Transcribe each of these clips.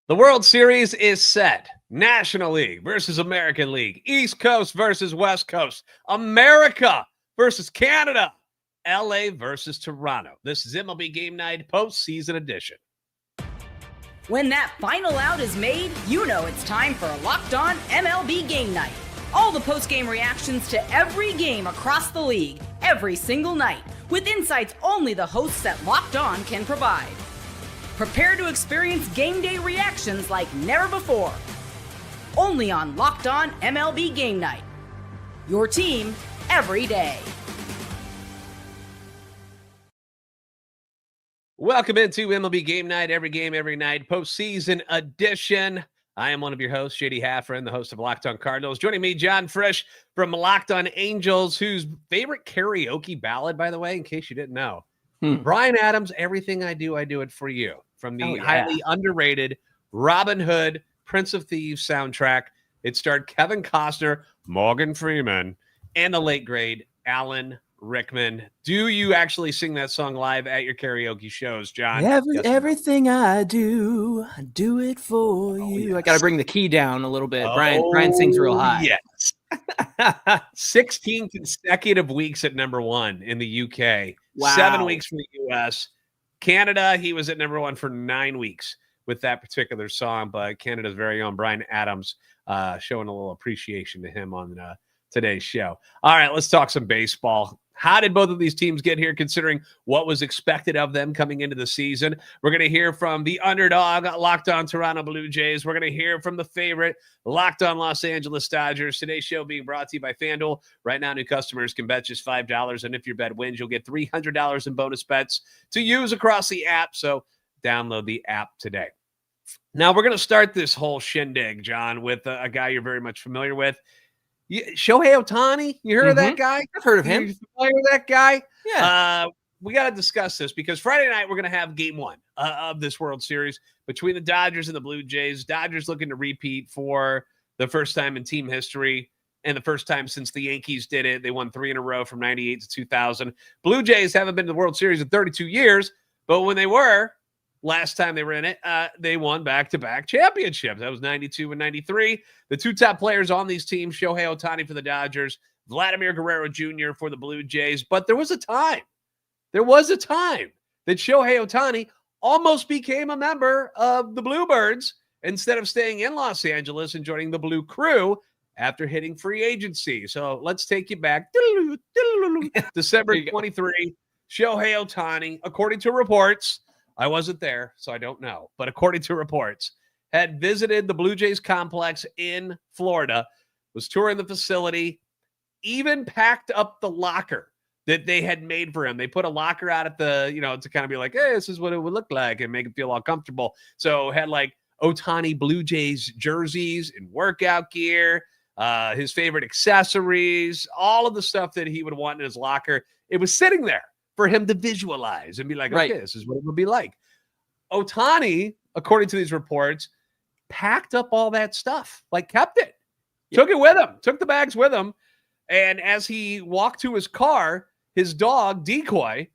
The World Series is set. National League versus American League. East Coast versus West Coast. America versus Canada. LA versus Toronto. This is MLB Game Night Postseason Edition. When that final out is made, you know it's time for Locked On MLB Game Night. All the post-game reactions to every game across the league, every single night, with insights only the hosts at Locked On can provide. Prepare to experience game day reactions like never before. Only on Locked On MLB Game Night. Your team every day. Welcome into MLB Game Night, every game, every night, postseason edition. I am one of your hosts, JD Hafron, the host of Locked On Cardinals. Joining me, John Frisch from Locked On Angels, whose favorite karaoke ballad, by the way, in case you didn't know. Bryan Adams, Everything I Do It For You, from the highly underrated Robin Hood, Prince of Thieves soundtrack. It starred Kevin Costner, Morgan Freeman, and the late great Alan Rickman. Do you actually sing that song live at your karaoke shows, John? Everything I do it for you. Yes. I got to bring the key down a little bit. Brian sings real high. Yes. 16 consecutive weeks at number one in the UK. Wow. 7 weeks from the US. Canada, he was at number one for 9 weeks with that particular song, but Canada's very own Bryan Adams showing a little appreciation to him on today's show. All right, let's talk some baseball. How did both of these teams get here, considering what was expected of them coming into the season? We're going to hear from the underdog, Locked On Toronto Blue Jays. We're going to hear from the favorite, Locked On Los Angeles Dodgers. Today's show being brought to you by FanDuel. Right now, new customers can bet just $5, and if your bet wins, you'll get $300 in bonus bets to use across the app. So download the app today. Now, we're going to start this whole shindig, John, with a guy you're very much familiar with. Shohei Ohtani, you heard of that guy? I've heard of him. You familiar with that guy? Yeah. We got to discuss this because Friday night we're going to have game one of this World Series between the Dodgers and the Blue Jays. Dodgers looking to repeat for the first time in team history and the first time since the Yankees did it. They won 3 in a row from 98 to 2000. Blue Jays haven't been to the World Series in 32 years, but when they were, last time they were in it, they won back-to-back championships. That was 92 and 93. The two top players on these teams, Shohei Ohtani for the Dodgers, Vladimir Guerrero Jr. for the Blue Jays. But there was a time that Shohei Ohtani almost became a member of the Bluebirds instead of staying in Los Angeles and joining the Blue Crew after hitting free agency. So let's take you back. December 23, Shohei Ohtani, according to reports, I wasn't there, so I don't know. But according to reports, had visited the Blue Jays complex in Florida, was touring the facility, even packed up the locker that they had made for him. They put a locker out at the, to kind of be like, hey, this is what it would look like and make him feel all comfortable. So had like Ohtani Blue Jays jerseys and workout gear, his favorite accessories, all of the stuff that he would want in his locker. It was sitting there for him to visualize and be like, okay, this is what it would be like. Ohtani, according to these reports, packed up all that stuff, kept it, took it with him, took the bags with him. And as he walked to his car, his dog, Decoy,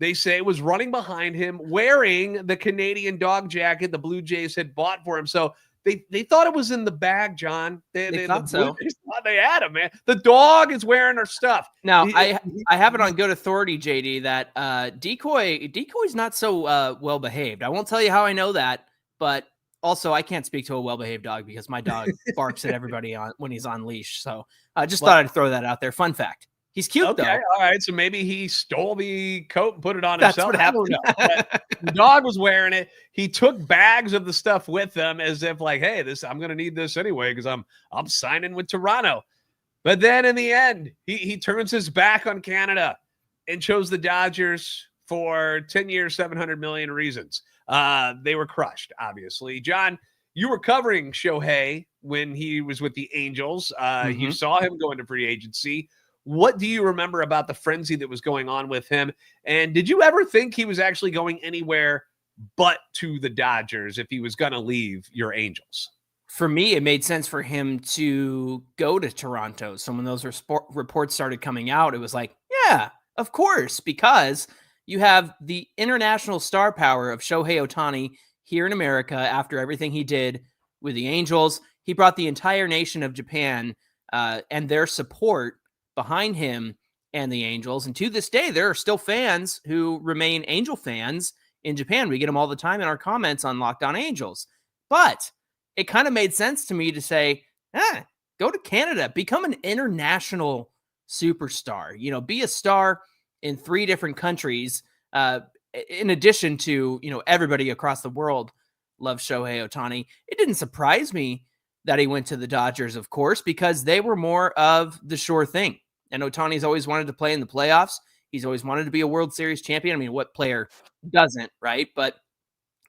they say, was running behind him wearing the Canadian dog jacket the Blue Jays had bought for him. So they thought it was in the bag, John. They thought so. They had him, man. The dog is wearing our stuff. Now, I have it on good authority, JD, that Decoy's not so well behaved. I won't tell you how I know that, but also I can't speak to a well-behaved dog because my dog barks at everybody when he's on leash. So I just thought I'd throw that out there. Fun fact. He's cute, though. All right. So maybe he stole the coat and put it on That's himself. What happened. The dog was wearing it. He took bags of the stuff with him as if hey, I'm going to need this anyway because I'm signing with Toronto. But then in the end, he turns his back on Canada and chose the Dodgers for 10 years, $700 million reasons. They were crushed, obviously. John, you were covering Shohei when he was with the Angels. You saw him go into free agency. What do you remember about the frenzy that was going on with him? And did you ever think he was actually going anywhere but to the Dodgers if he was going to leave your Angels? For me, it made sense for him to go to Toronto. So when those reports started coming out, it was like, yeah, of course, because you have the international star power of Shohei Ohtani. here in America after everything he did with the Angels. He brought the entire nation of Japan and their support behind him and the Angels. And to this day, there are still fans who remain Angel fans in Japan. We get them all the time in our comments on Locked On Angels. But it kind of made sense to me to say, go to Canada, become an international superstar, be a star in 3 different countries. In addition to, everybody across the world loves Shohei Ohtani. It didn't surprise me that he went to the Dodgers, of course, because they were more of the sure thing. And Ohtani's always wanted to play in the playoffs. He's always wanted to be a World Series champion. I mean, what player doesn't, right? But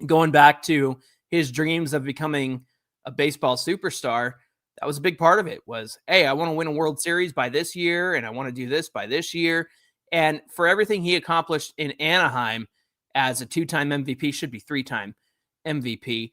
going back to his dreams of becoming a baseball superstar, that was a big part of it was, hey, I want to win a World Series by this year, and I want to do this by this year. And for everything he accomplished in Anaheim as a 2-time MVP, should be 3-time MVP,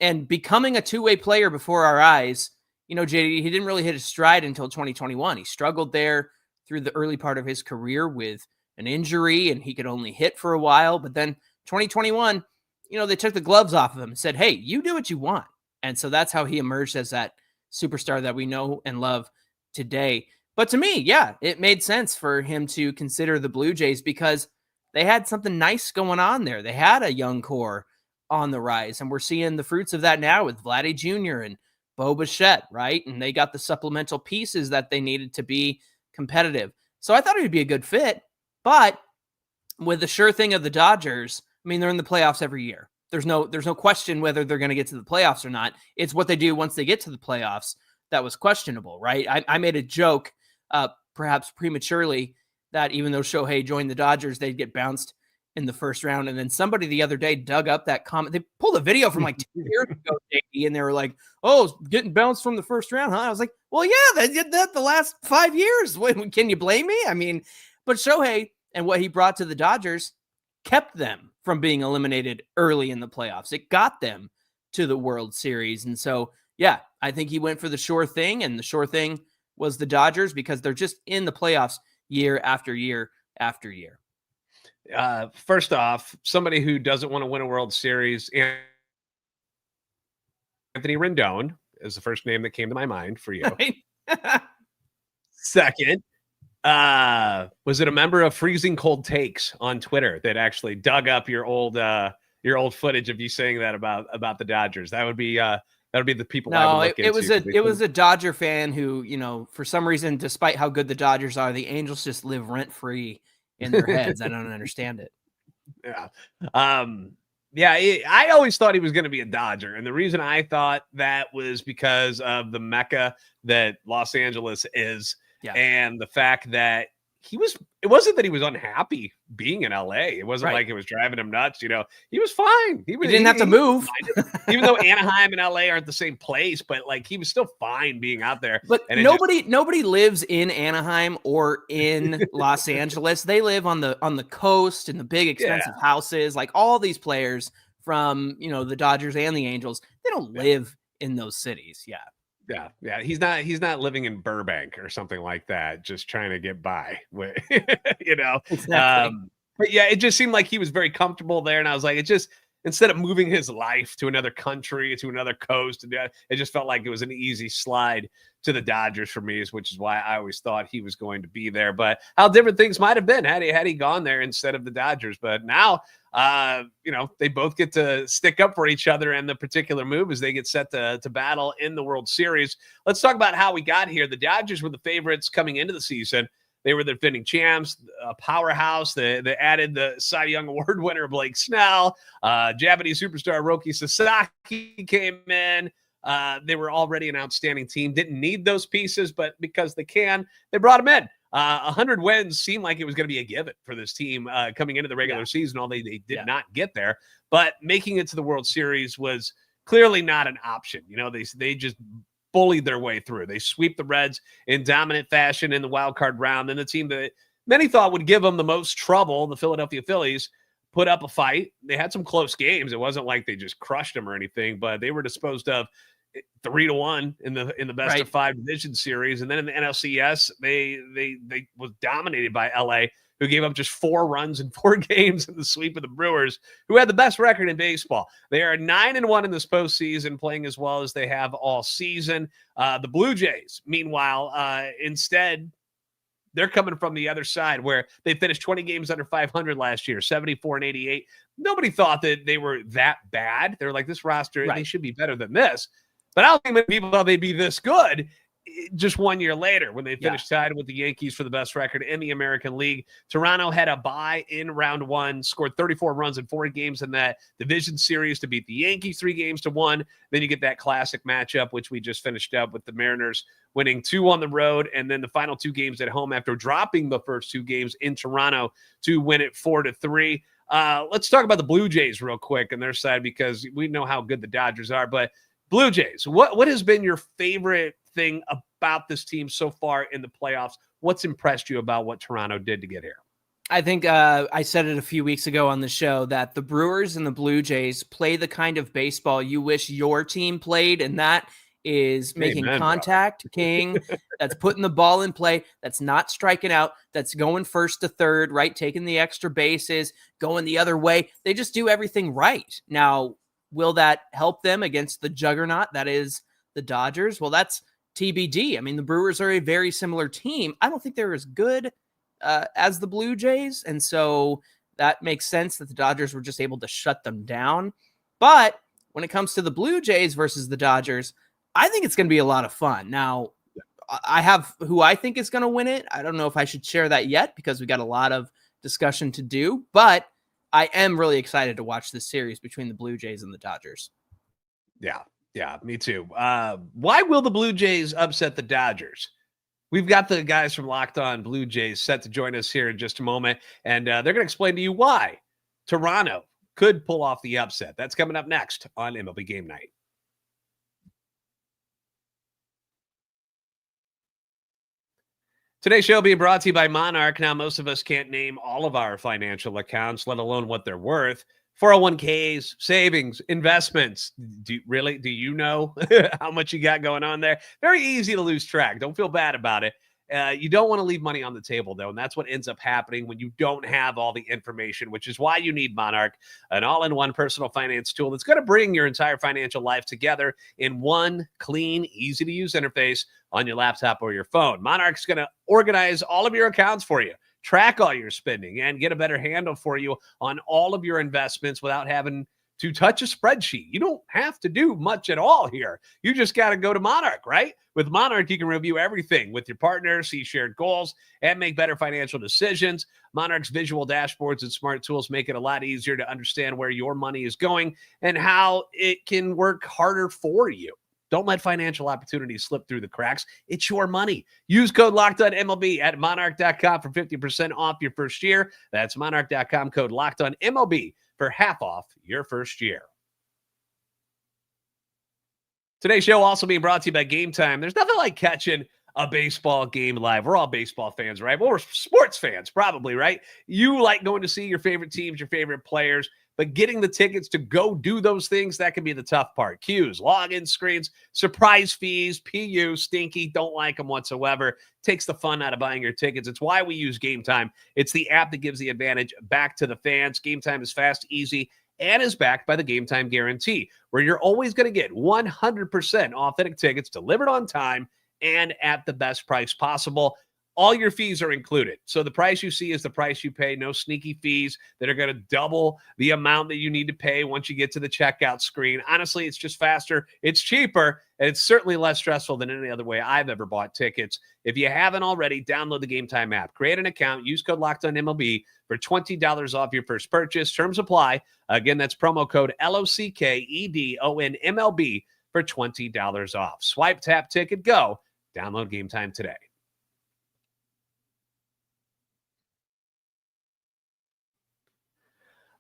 and becoming a two-way player before our eyes, JD, he didn't really hit his stride until 2021. He struggled there through the early part of his career with an injury, and he could only hit for a while. But then 2021, they took the gloves off of him and said, hey, you do what you want. And so that's how he emerged as that superstar that we know and love today. But to me, yeah, it made sense for him to consider the Blue Jays because they had something nice going on there. They had a young core on the rise, and we're seeing the fruits of that now with Vladdy Jr. and Bo Bichette, right? And they got the supplemental pieces that they needed to be competitive. So I thought it would be a good fit, but with the sure thing of the Dodgers, I mean, they're in the playoffs every year. There's no question whether they're going to get to the playoffs or not. It's what they do once they get to the playoffs that was questionable, right? I made a joke, perhaps prematurely, that even though Shohei joined the Dodgers, they'd get bounced in the first round. And then somebody the other day dug up that comment. They pulled a video from like 2 years ago, JD, and they were like, oh, getting bounced from the first round, huh? I was like, well, yeah, they did that the last 5 years. Can you blame me? I mean, but Shohei and what he brought to the Dodgers kept them from being eliminated early in the playoffs. It got them to the World Series. And so, yeah, I think he went for the sure thing, and the sure thing was the Dodgers because they're just in the playoffs year after year after year. First off, somebody who doesn't want to win a World Series, Anthony Rendon is the first name that came to my mind for you. Second, was it a member of Freezing Cold Takes on Twitter that actually dug up your old footage of you saying that about the Dodgers? That would be the people. No, I would look it was a Dodger fan who, for some reason, despite how good the Dodgers are, the Angels just live rent free in their heads. I don't understand it. Yeah. I always thought he was going to be a Dodger. And the reason I thought that was because of the mecca that Los Angeles is. Yeah. And the fact that it wasn't that he was unhappy being in LA. It wasn't like it was driving him nuts. He was fine. He didn't have to move. Even though Anaheim and LA aren't the same place, but he was still fine being out there. But and nobody lives in Anaheim or in Los Angeles. They live on the coast in the big expensive houses. Like all these players from, the Dodgers and the Angels, they don't live in those cities. Yeah. Yeah. He's not living in Burbank or something like that, just trying to get by. Exactly. But yeah, it just seemed like he was very comfortable there. And I was like, instead of moving his life to another country, to another coast, it just felt like it was an easy slide to the Dodgers for me, which is why I always thought he was going to be there. But how different things might have been had he gone there instead of the Dodgers. But now, they both get to stick up for each other in the particular move as they get set to battle in the World Series. Let's talk about how we got here. The Dodgers were the favorites coming into the season. They were the defending champs, a powerhouse. They added the Cy Young Award winner, Blake Snell. Japanese superstar Roki Sasaki came in. They were already an outstanding team. Didn't need those pieces, but because they brought them in. 100 wins seemed like it was going to be a given for this team coming into the regular season, although they did not get there. But making it to the World Series was clearly not an option. They just bullied their way through. They sweep the Reds in dominant fashion in the wild card round. And the team that many thought would give them the most trouble, the Philadelphia Phillies, put up a fight. They had some close games. It wasn't like they just crushed them or anything, but they were disposed of 3-1 in the best of 5 division series. And then in the NLCS, they was dominated by LA who gave up just 4 runs in 4 games in the sweep of the Brewers, who had the best record in baseball. They are 9-1 in this postseason, playing as well as they have all season. The Blue Jays, meanwhile, instead, they're coming from the other side where they finished 20 games under 500 last year, 74-88. Nobody thought that they were that bad. They're like, this roster, they should be better than this. But I don't think many people thought they'd be this good just 1 year later when they finished tied with the Yankees for the best record in the American League. Toronto had a bye in round 1, scored 34 runs in 4 games in that division series to beat the Yankees 3-1. Then you get that classic matchup, which we just finished up with the Mariners winning 2 on the road, and then the final 2 games at home after dropping the first 2 games in Toronto to win it 4-3. Let's talk about the Blue Jays real quick on their side because we know how good the Dodgers are. But Blue Jays, what has been your favorite thing about this team so far in the playoffs? What's impressed you about what Toronto did to get here? I think I said it a few weeks ago on the show that the Brewers and the Blue Jays play the kind of baseball you wish your team played, and that is making contact, king, that's putting the ball in play, that's not striking out, that's going first to third, right, taking the extra bases, going the other way. They just do everything right. Now, will that help them against the juggernaut that is the Dodgers? Well, that's TBD. I mean, the Brewers are a very similar team. I don't think they're as good as the Blue Jays, and so that makes sense that the Dodgers were just able to shut them down. But when it comes to the Blue Jays versus the Dodgers, I think it's going to be a lot of fun. Now, I have who I think is going to win it. I don't know if I should share that yet because we got a lot of discussion to do, but I am really excited to watch this series between the Blue Jays and the Dodgers. Yeah, me too. Why will the Blue Jays upset the Dodgers? We've got the guys from Locked On Blue Jays set to join us here in just a moment, and they're going to explain to you why Toronto could pull off the upset. That's coming up next on MLB Game Night. Today's show being brought to you by Monarch. Now, most of us can't name all of our financial accounts, let alone what they're worth. 401ks, savings, investments. Do you know how much you got going on there? Very easy to lose track. Don't feel bad about it. You don't want to leave money on the table, though, and that's what ends up happening when you don't have all the information, which is why you need Monarch, an all-in-one personal finance tool that's going to bring your entire financial life together in one clean, easy-to-use interface on your laptop or your phone. Monarch's going to organize all of your accounts for you, track all your spending, and get a better handle for you on all of your investments without having to touch a spreadsheet. You don't have to do much at all here. You just got to go to Monarch, right? With Monarch, you can review everything with your partner, see shared goals, and make better financial decisions. Monarch's visual dashboards and smart tools make it a lot easier to understand where your money is going and how it can work harder for you. Don't let financial opportunities slip through the cracks. It's your money. Use code LOCKEDONMLB at monarch.com for 50% off your first year. That's monarch.com, code LOCKEDONMLB for half off your first year. Today's show also being brought to you by Gametime. There's nothing like catching a baseball game live. We're all baseball fans, right? Well, we're sports fans, probably, right? You like going to see your favorite teams, your favorite players, but getting the tickets to go do those things, that can be the tough part. Queues, login screens, surprise fees, PU, stinky, don't like them whatsoever. Takes the fun out of buying your tickets. It's why we use Gametime. It's the app that gives the advantage back to the fans. Gametime is fast, easy, and is backed by the Gametime guarantee, where you're always going to get 100% authentic tickets delivered on time and at the best price possible. All your fees are included. So the price you see is the price you pay. No sneaky fees that are going to double the amount that you need to pay once you get to the checkout screen. Honestly, it's just faster. It's cheaper. And it's certainly less stressful than any other way I've ever bought tickets. If you haven't already, download the Gametime app. Create an account. Use code LOCKEDONMLB for $20 off your first purchase. Terms apply. Again, that's promo code LOCKEDONMLB for $20 off. Swipe, tap, ticket, go. Download Gametime today.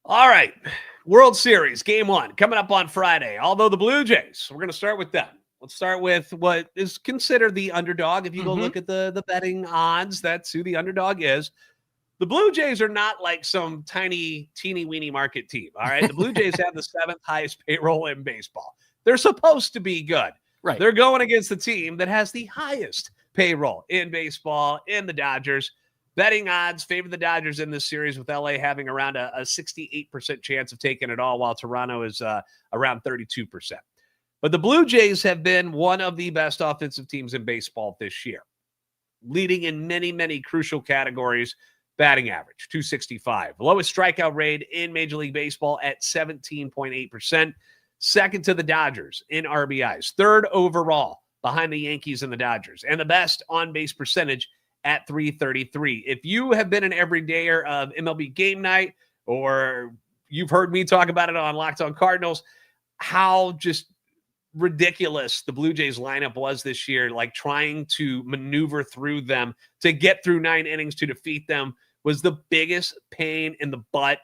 All right, World Series, Game 1, coming up on Friday. Although the Blue Jays, we're going to start with them. Let's start with what is considered the underdog. If you go look at the betting odds, that's who the underdog is. The Blue Jays are not like some tiny, teeny-weeny market team, all right? The Blue Jays have the 7th highest payroll in baseball. They're supposed to be good. Right. They're going against the team that has the highest payroll in baseball, in the Dodgers. betting odds favor the Dodgers in this series, with LA having around a 68% chance of taking it all, while Toronto is around 32%. But the Blue Jays have been one of the best offensive teams in baseball this year, leading in many, many crucial categories. Batting average, 265. Lowest strikeout rate in Major League Baseball at 17.8%. Second to the Dodgers in RBIs. Third overall behind the Yankees and the Dodgers. And the best on-base percentage at 333. If you have been an everydayer of MLB Game Night, or you've heard me talk about it on Locked On Cardinals, how just ridiculous the Blue Jays lineup was this year, like trying to maneuver through them to get through 9 innings to defeat them, was the biggest pain in the butt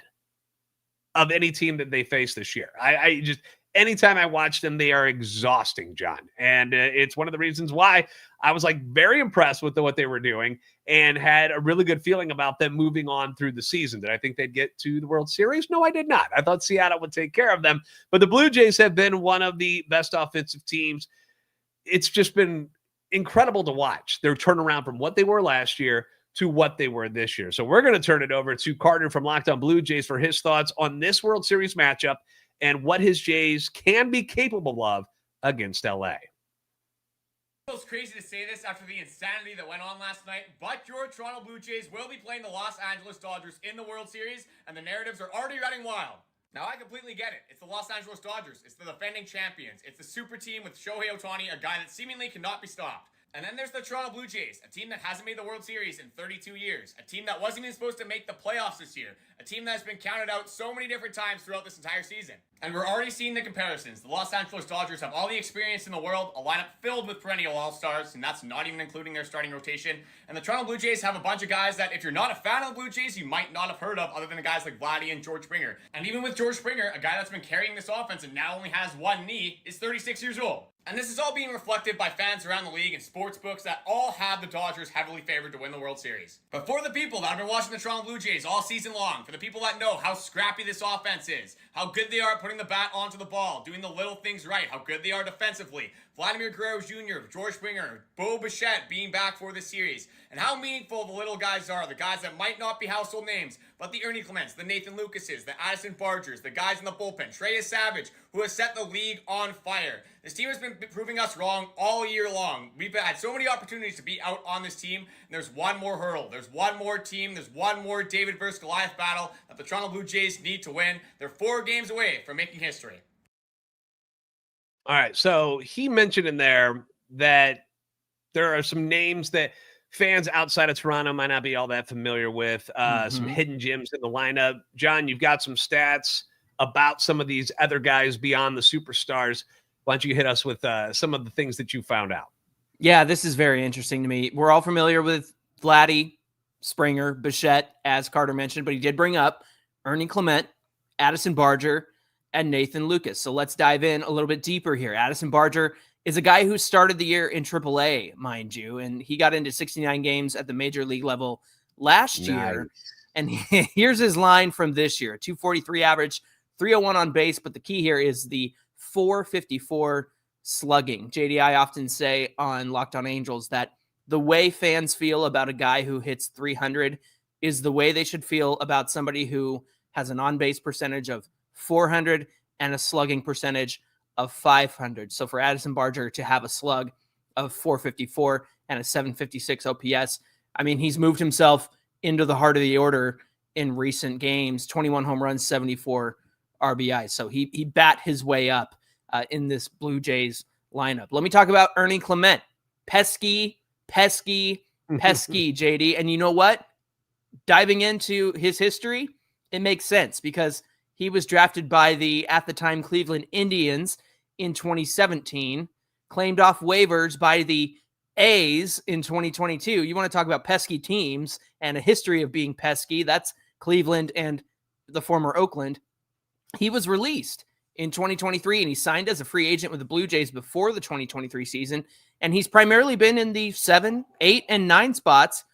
of any team that they faced this year. I just, anytime I watch them, they are exhausting, John. And it's one of the reasons why I was like very impressed with what they were doing and had a really good feeling about them moving on through the season. Did I think they'd get to the World Series? No, I did not. I thought Seattle would take care of them. But the Blue Jays have been one of the best offensive teams. It's just been incredible to watch their turnaround from what they were last year to what they were this year. So we're going to turn it over to Carter from Locked On Blue Jays for his thoughts on this World Series matchup and what his Jays can be capable of against LA. It's crazy to say this after the insanity that went on last night, but your Toronto Blue Jays will be playing the Los Angeles Dodgers in the World Series, and the narratives are already running wild. Now, I completely get it. It's the Los Angeles Dodgers. It's the defending champions. It's the super team with Shohei Ohtani, a guy that seemingly cannot be stopped. And then there's the Toronto Blue Jays, a team that hasn't made the World Series in 32 years, a team that wasn't even supposed to make the playoffs this year, a team that has been counted out so many different times throughout this entire season. And we're already seeing the comparisons. The Los Angeles Dodgers have all the experience in the world, a lineup filled with perennial all-stars, and that's not even including their starting rotation. And the Toronto Blue Jays have a bunch of guys that, if you're not a fan of the Blue Jays, you might not have heard of, other than guys like Vladdy and George Springer. And even with George Springer, a guy that's been carrying this offense and now only has one knee, is 36 years old. And this is all being reflected by fans around the league and sports books that all have the Dodgers heavily favored to win the World Series. But for the people that have been watching the Toronto Blue Jays all season long, for the people that know how scrappy this offense is, how good they are at putting the bat onto the ball, doing the little things right, how good they are defensively, Vladimir Guerrero Jr., George Springer, Bo Bichette being back for this series, and how meaningful the little guys are, the guys that might not be household names, but the Ernie Clements, the Nathan Lucases, the Addison Bargers, the guys in the bullpen, Trey Savage, who has set the league on fire. This team has been proving us wrong all year long. We've had so many opportunities to be out on this team, and there's one more hurdle. There's one more team. There's one more David versus Goliath battle that the Toronto Blue Jays need to win. They're 4 games away from making history. All right, so he mentioned in there that there are some names that fans outside of Toronto might not be all that familiar with, some hidden gems in the lineup. John, you've got some stats about some of these other guys beyond the superstars. Why don't you hit us with some of the things that you found out? Yeah, this is very interesting to me. We're all familiar with Vladdy, Springer, Bichette, as Carter mentioned, but he did bring up Ernie Clement, Addison Barger, and Nathan Lucas. So let's dive in a little bit deeper here. Addison Barger is a guy who started the year in AAA, mind you, and he got into 69 games at the major league level last year. And here's his line from this year: 243 average, 301 on base, but the key here is the 454 slugging. JD, I often say on Locked On Angels that the way fans feel about a guy who hits 300 is the way they should feel about somebody who has an on-base percentage of 400 and a slugging percentage of 500. So for Addison Barger to have a slug of 454 and a 756 OPS, I mean, he's moved himself into the heart of the order in recent games, 21 home runs, 74 RBI. So he bat his way up in this Blue Jays lineup. Let me talk about Ernie Clement. Pesky, JD. And you know what? Diving into his history, it makes sense because he was drafted by the, at the time, Cleveland Indians in 2017, claimed off waivers by the A's in 2022. You want to talk about pesky teams and a history of being pesky? That's Cleveland and the former Oakland. He was released in 2023, and he signed as a free agent with the Blue Jays before the 2023 season. And he's primarily been in the 7, 8, and 9 spots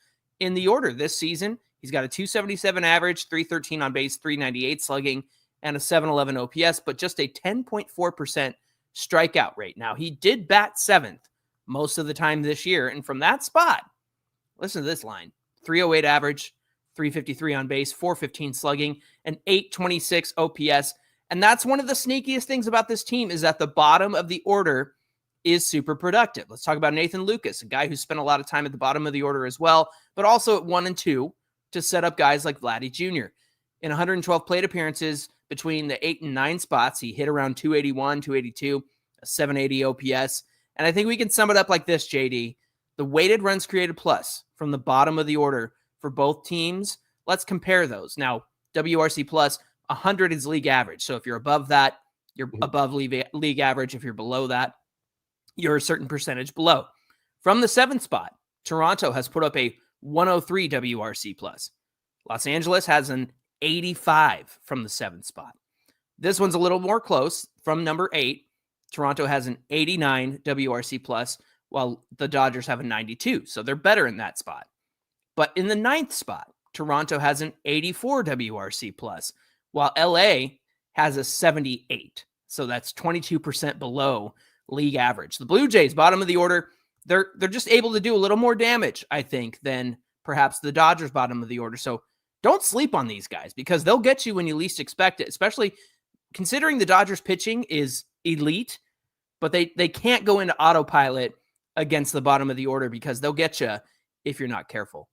in the order this season. He's got a 277 average, 313 on base, 398 slugging, and a 711 OPS, but just a 10.4% strikeout rate. Now, he did bat 7th most of the time this year. And from that spot, listen to this line: .308 average, .353 on base, .415 slugging, and .826 OPS. And that's one of the sneakiest things about this team is that the bottom of the order is super productive. Let's talk about Nathan Lucas, a guy who spent a lot of time at the bottom of the order as well, but also at 1 and 2 to set up guys like Vladdy Jr. In 112 plate appearances between the 8 and 9 spots, he hit around 281, 282, a 780 OPS. And I think we can sum it up like this, JD. The weighted runs created plus from the bottom of the order for both teams. Let's compare those. Now, WRC plus 100 is league average. So if you're above that, you're above league average. If you're below that, you're a certain percentage below. From the 7th spot, Toronto has put up a 103 WRC plus. Los Angeles has an 85 from the 7th spot. This one's a little more close. From number 8, Toronto has an 89 WRC plus, while the Dodgers have a 92. So they're better in that spot. But in the 9th spot, Toronto has an 84 WRC plus, while LA has a 78. So that's 22% below league average. The Blue Jays, bottom of the order, they're just able to do a little more damage, I think, than perhaps the Dodgers bottom of the order. So don't sleep on these guys because they'll get you when you least expect it, especially considering the Dodgers pitching is elite, but they can't go into autopilot against the bottom of the order because they'll get you if you're not careful.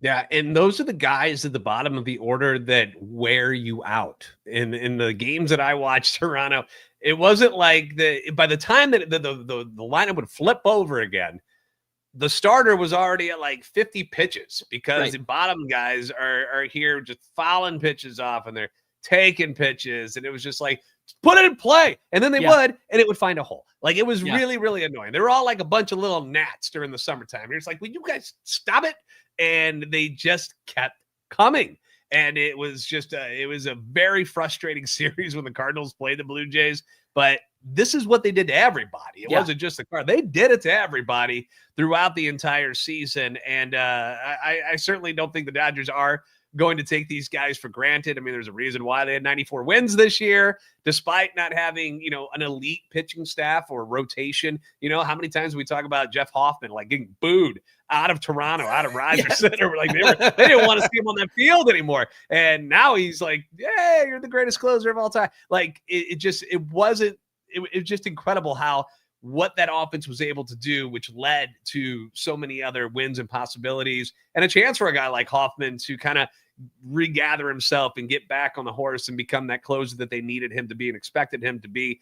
Yeah, and those are the guys at the bottom of the order that wear you out. In the games that I watched Toronto, it wasn't like by the time that the lineup would flip over again, the starter was already at like 50 pitches because the bottom guys are here just fouling pitches off and they're taking pitches. And it was just like, put it in play. And then they would, and it would find a hole. Like it was really, really annoying. They were all like a bunch of little gnats during the summertime. You're just like, will you guys stop it? And they just kept coming. And it was just it was a very frustrating series when the Cardinals played the Blue Jays. But this is what they did to everybody. It wasn't just the Cardinals. They did it to everybody throughout the entire season. And I certainly don't think the Dodgers are going to take these guys for granted. I mean, there's a reason why they had 94 wins this year, despite not having, an elite pitching staff or rotation. How many times we talk about Jeff Hoffman, like getting booed out of Toronto, out of Rogers Center. Like they didn't want to see him on that field anymore. And now he's like, yeah, you're the greatest closer of all time. Like it was just incredible how what that offense was able to do, which led to so many other wins and possibilities and a chance for a guy like Hoffman to kind of regather himself and get back on the horse and become that closer that they needed him to be and expected him to be.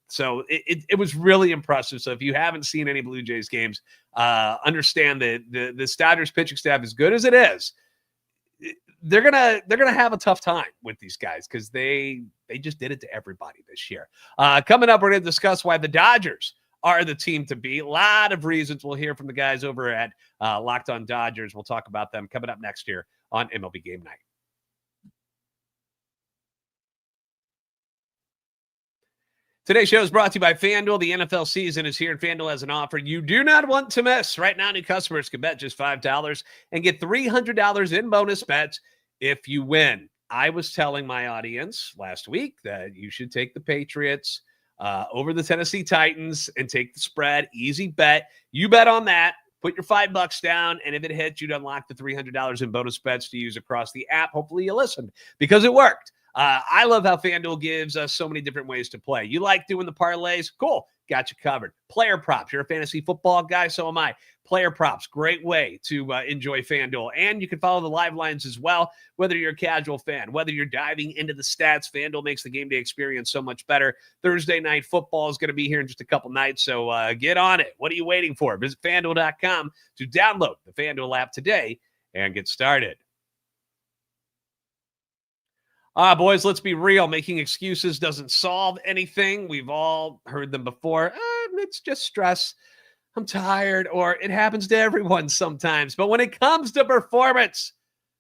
So it was really impressive. So if you haven't seen any Blue Jays games, understand that the Dodgers pitching staff, as good as it is, they're gonna have a tough time with these guys because they just did it to everybody this year. Coming up, we're going to discuss why the Dodgers are the team to beat. A lot of reasons. We'll hear from the guys over at Locked On Dodgers. We'll talk about them coming up next year on MLB Game Night. Today's show is brought to you by FanDuel. The NFL season is here, and FanDuel has an offer you do not want to miss. Right now, new customers can bet just $5 and get $300 in bonus bets if you win. I was telling my audience last week that you should take the Patriots over the Tennessee Titans and take the spread. Easy bet. You bet on that. Put your $5 down, and if it hits, you'd unlock the $300 in bonus bets to use across the app. Hopefully you listened because it worked. I love how FanDuel gives us so many different ways to play. You like doing the parlays? Cool. Got you covered. Player props. You're a fantasy football guy, so am I. Player props. Great way to enjoy FanDuel. And you can follow the live lines as well, whether you're a casual fan, whether you're diving into the stats. FanDuel makes the game day experience so much better. Thursday night football is going to be here in just a couple nights, so get on it. What are you waiting for? Visit FanDuel.com to download the FanDuel app today and get started. Boys, let's be real. Making excuses doesn't solve anything. We've all heard them before. It's just stress. I'm tired, or it happens to everyone sometimes. But when it comes to performance,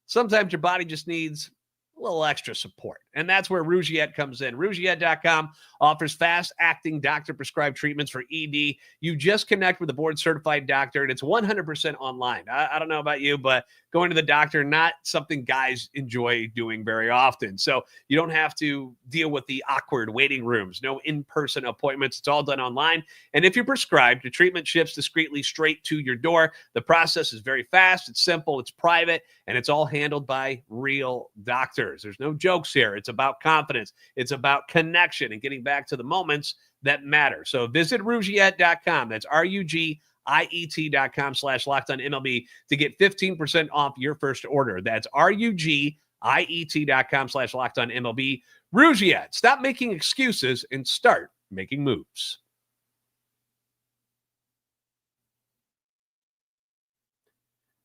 sometimes your body just needs a little extra support. And that's where Rugiet comes in. Rugiet.com offers fast-acting doctor-prescribed treatments for ED. You just connect with a board-certified doctor, and it's 100% online. I don't know about you, but going to the doctor, not something guys enjoy doing very often. So you don't have to deal with the awkward waiting rooms, no in-person appointments. It's all done online. And if you're prescribed, the treatment ships discreetly straight to your door. The process is very fast. It's simple. It's private. And it's all handled by real doctors. There's no jokes here. It's about confidence. It's about connection and getting back to the moments that matter. So visit Rugiet.com. That's RUGIET.com/LockedOnMLB to get 15% off your first order. That's RUGIET.com/LockedOnMLB. Rugiet. Stop making excuses and start making moves.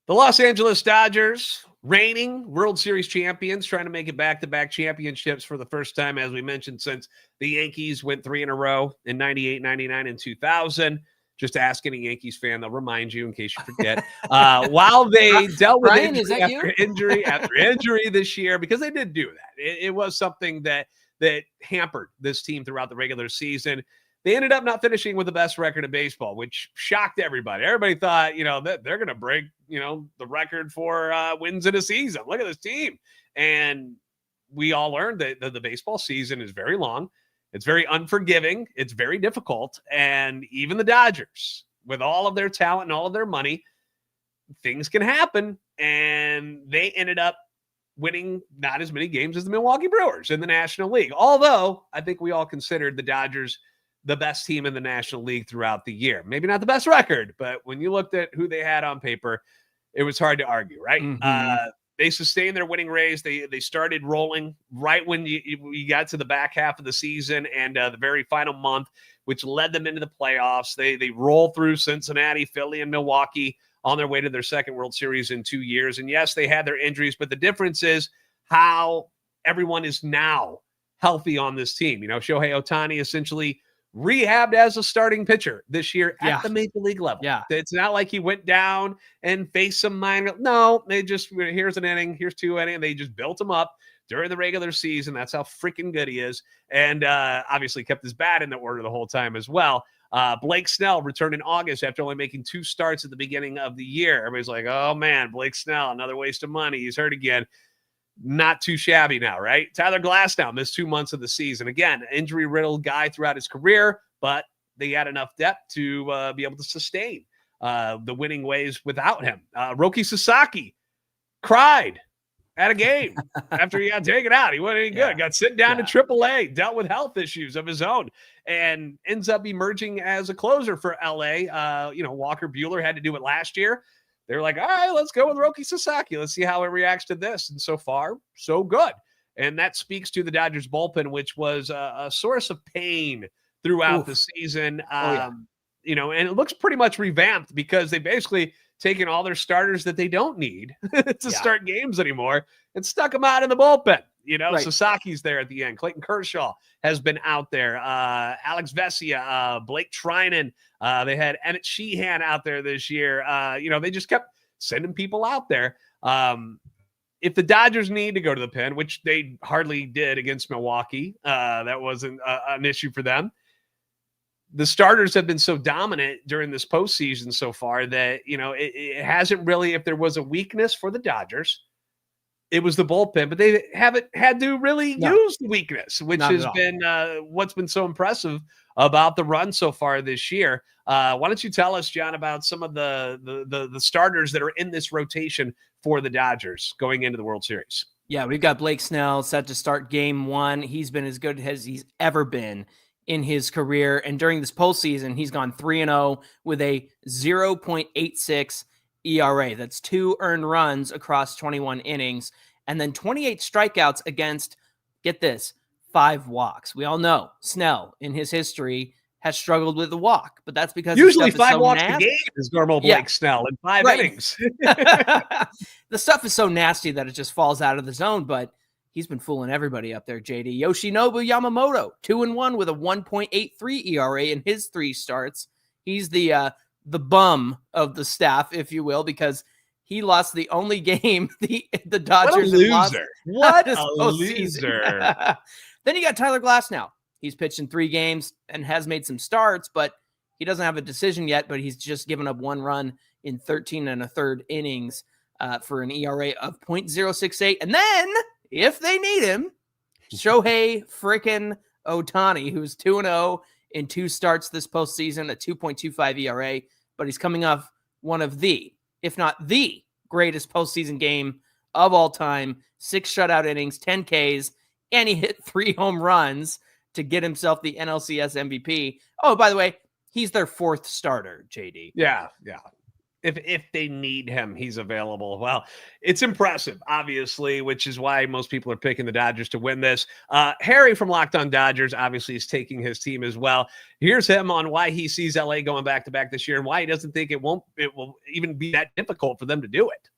The Los Angeles Dodgers, reigning World Series champions, trying to make it back-to-back championships for the first time, as we mentioned, since the Yankees went 3 in a row in 98, 99, and 2000. Just ask any Yankees fan. They'll remind you in case you forget. While they dealt with Ryan, injury after injury this year, because they did do that. It was something that hampered this team throughout the regular season. They ended up not finishing with the best record in baseball, which shocked everybody. Everybody thought, that they're going to break, the record for wins in a season. Look at this team. And we all learned that the baseball season is very long. It's very unforgiving. It's very difficult. And even the Dodgers, with all of their talent and all of their money, things can happen. And they ended up winning not as many games as the Milwaukee Brewers in the National League. Although I think we all considered the Dodgers the best team in the National League throughout the year. Maybe not the best record, but when you looked at who they had on paper, it was hard to argue, right? Mm-hmm. They sustained their winning race. They started rolling right when you got to the back half of the season and the very final month, which led them into the playoffs. They roll through Cincinnati, Philly, and Milwaukee on their way to their second World Series in 2 years. And yes, they had their injuries, but the difference is how everyone is now healthy on this team. Shohei Ohtani essentially rehabbed as a starting pitcher this year at the major league level. Yeah. It's not like he went down and faced some minor. No, they just, here's an inning, here's 2 innings. And they just built him up during the regular season. That's how freaking good he is. And obviously kept his bat in the order the whole time as well. Blake Snell returned in August after only making 2 starts at the beginning of the year. Everybody's like, oh man, Blake Snell, another waste of money. He's hurt again. Not too shabby now, right? Tyler Glasnow missed 2 months of the season. Again, injury-riddled guy throughout his career, but they had enough depth to be able to sustain the winning ways without him. Roki Sasaki cried at a game after he got taken out. He wasn't any good. Got sent down to AAA, dealt with health issues of his own, and ends up emerging as a closer for LA. Walker Buehler had to do it last year. They're like, all right, let's go with Roki Sasaki. Let's see how it reacts to this. And so far, so good. And that speaks to the Dodgers bullpen, which was a source of pain throughout the season. And it looks pretty much revamped because they basically taken all their starters that they don't need to start games anymore and stuck them out in the bullpen. Sasaki's there at the end. Clayton Kershaw has been out there. Alex Vesia, Blake Trinan. They had Emmett Sheehan out there this year. They just kept sending people out there. If the Dodgers need to go to the pen, which they hardly did against Milwaukee, that wasn't an issue for them. The starters have been so dominant during this postseason so far that, it hasn't really, if there was a weakness for the Dodgers, it was the bullpen, but they haven't had to really use the weakness, which has been what's been so impressive about the run so far this year. Why don't you tell us, John, about some of the starters that are in this rotation for the Dodgers going into the World Series? Yeah, we've got Blake Snell set to start game 1. He's been as good as he's ever been in his career. And during this postseason, he's gone 3-0 with a 0.86 ERA. That's 2 earned runs across 21 innings, and then 28 strikeouts against, get this, 5 walks. We all know Snell in his history has struggled with the walk, but that's because usually 5 walks a game is normal Blake Snell in 5 innings. The stuff is so nasty that it just falls out of the zone, but he's been fooling everybody up there, JD. Yoshinobu Yamamoto, 2-1 with a 1.83 ERA in his 3 starts. He's the bum of the staff, if you will, because he lost the only game the What a Dodgers have lost. loser. What this a postseason. loser. Then you got Tyler Glasnow. He's pitched in 3 games and has made some starts, but he doesn't have a decision yet, but he's just given up 1 run in 13 1/3 innings for an ERA of .068. And then, if they need him, Shohei freaking Ohtani, who's 2-0 in 2 starts this postseason, a 2.25 ERA, but he's coming off one of the, if not the greatest postseason game of all time, 6 shutout innings, 10 Ks, and he hit 3 home runs to get himself the NLCS MVP. Oh, by the way, he's their 4th starter, JD. Yeah. If they need him, he's available. Well, it's impressive, obviously, which is why most people are picking the Dodgers to win this. Harry from Locked On Dodgers obviously is taking his team as well. Here's him on why he sees LA going back-to-back this year and why he doesn't think it will even be that difficult for them to do it.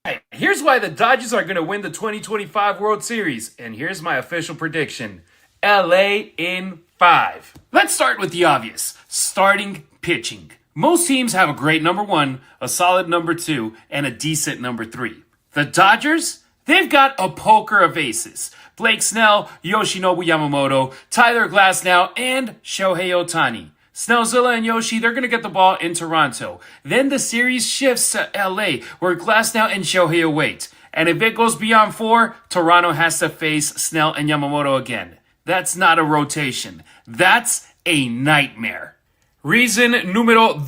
Right, here's why the Dodgers are going to win the 2025 World Series, and here's my official prediction. LA in 5. Let's start with the obvious. Starting pitching. Most teams have a great number 1, a solid number 2, and a decent number 3. The Dodgers, they've got a poker of aces. Blake Snell, Yoshinobu Yamamoto, Tyler Glasnow, and Shohei Ohtani. Snellzilla and Yoshi, they're going to get the ball in Toronto. Then the series shifts to LA, where Glasnow and Shohei await. And if it goes beyond 4, Toronto has to face Snell and Yamamoto again. That's not a rotation. That's a nightmare. Reason numero 2,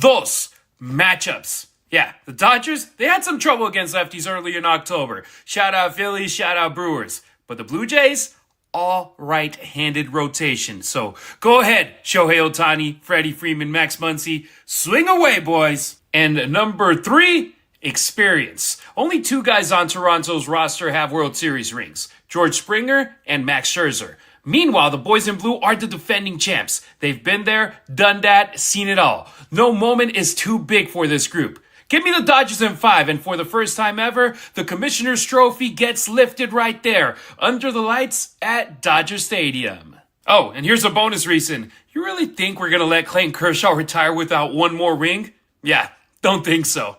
matchups. Yeah, the Dodgers, they had some trouble against lefties early in October. Shout out Phillies, shout out Brewers. But the Blue Jays, all right-handed rotation. So go ahead, Shohei Ohtani, Freddie Freeman, Max Muncy. Swing away, boys. And number 3, experience. Only 2 guys on Toronto's roster have World Series rings. George Springer and Max Scherzer. Meanwhile, the boys in blue are the defending champs. They've been there, done that, seen it all. No moment is too big for this group. Give me the Dodgers in 5, and for the first time ever, the Commissioner's Trophy gets lifted right there, under the lights at Dodger Stadium. Oh, and here's a bonus reason. You really think we're going to let Clayton Kershaw retire without 1 more ring? Yeah, don't think so.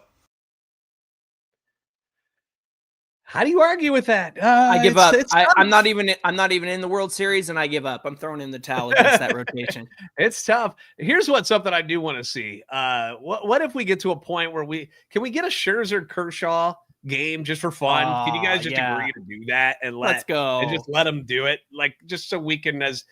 How do you argue with that? I give up. I'm not even in the World Series, and I give up. I'm throwing in the towel against that rotation. It's tough. Here's something I do want to see. What if we get to a point where we get a Scherzer Kershaw game just for fun? Can you guys just agree to do that and let's go and just let them do it, like just so we can, as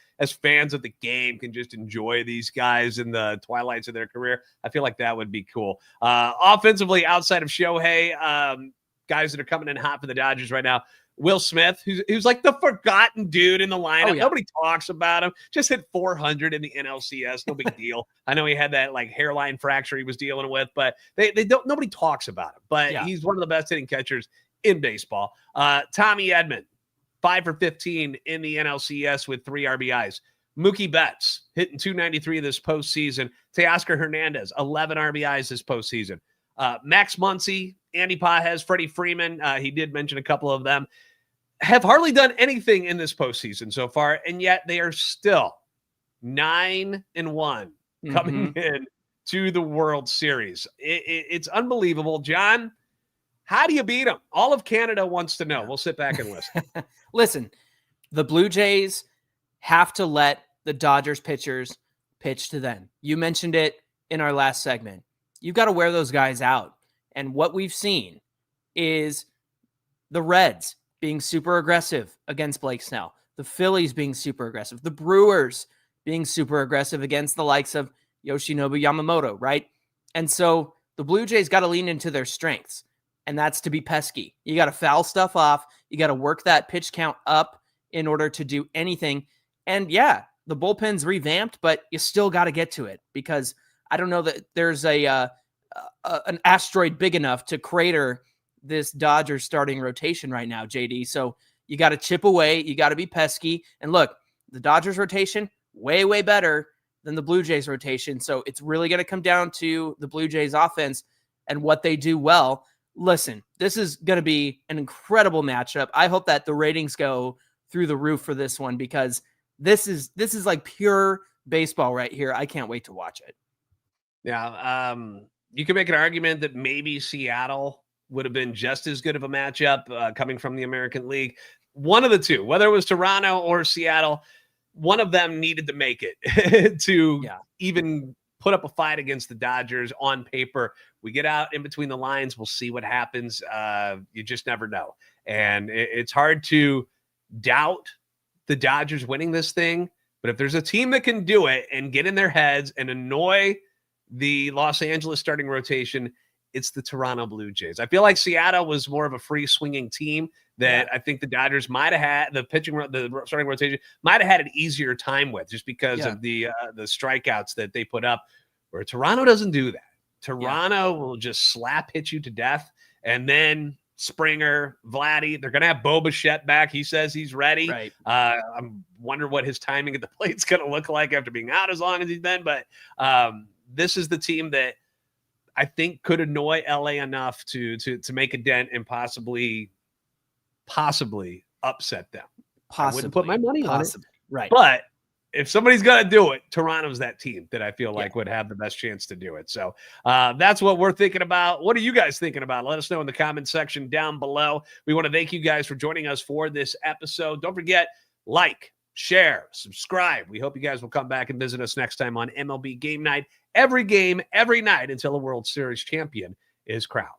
fans of the game, can just enjoy these guys in the twilights of their career? I feel like that would be cool. Offensively, outside of Shohei, guys that are coming in hot for the Dodgers right now. Will Smith, who's like the forgotten dude in the lineup. Oh, yeah. Nobody talks about him. Just hit 400 in the NLCS. No big deal. I know he had that like hairline fracture he was dealing with, but nobody talks about him. But he's one of the best hitting catchers in baseball. Tommy Edman, 5 for 15 in the NLCS with 3 RBIs. Mookie Betts hitting .293 this postseason. Teoscar Hernandez, 11 RBIs this postseason. Max Muncy, Andy Pages, Freddie Freeman, he did mention a couple of them, have hardly done anything in this postseason so far, and yet they are still 9-1 coming in to the World Series. It's unbelievable. John, how do you beat them? All of Canada wants to know. We'll sit back and listen. Listen, the Blue Jays have to let the Dodgers pitchers pitch to them. You mentioned it in our last segment. You've got to wear those guys out. And what we've seen is the Reds being super aggressive against Blake Snell, the Phillies being super aggressive, the Brewers being super aggressive against the likes of Yoshinobu Yamamoto, right? And so the Blue Jays got to lean into their strengths, and that's to be pesky. You got to foul stuff off. You got to work that pitch count up in order to do anything. And yeah, the bullpen's revamped, but you still got to get to it, because I don't know that there's an asteroid big enough to crater this Dodgers starting rotation right now, JD. So you got to chip away. You got to be pesky. And look, the Dodgers rotation, way, way better than the Blue Jays rotation. So it's really going to come down to the Blue Jays offense and what they do well. Listen, this is going to be an incredible matchup. I hope that the ratings go through the roof for this one, because this is like pure baseball right here. I can't wait to watch it. Yeah. You can make an argument that maybe Seattle would have been just as good of a matchup coming from the American League. One of the two, whether it was Toronto or Seattle, one of them needed to make it to even put up a fight against the Dodgers on paper. We get out in between the lines. We'll see what happens. You just never know. And it's hard to doubt the Dodgers winning this thing. But if there's a team that can do it and get in their heads and annoy the Los Angeles starting rotation, it's the Toronto Blue Jays. I feel like Seattle was more of a free swinging team that I think the Dodgers might have had, the starting rotation might have had an easier time with, just because of the strikeouts that they put up, where Toronto doesn't do that. Toronto will just slap hit you to death. And then Springer, Vladdy, they're going to have Bo Bichette back. He says he's ready. Right. I'm wondering what his timing at the plate's going to look like after being out as long as he's been. But this is the team that I think could annoy LA enough to make a dent and possibly upset them. I wouldn't put my money on it. Right. But if somebody's going to do it, Toronto's that team that I feel like would have the best chance to do it. So that's what we're thinking about. What are you guys thinking about? Let us know in the comment section down below. We want to thank you guys for joining us for this episode. Don't forget, like, share, subscribe. We hope you guys will come back and visit us next time on MLB Game Night. Every game, every night until a World Series champion is crowned.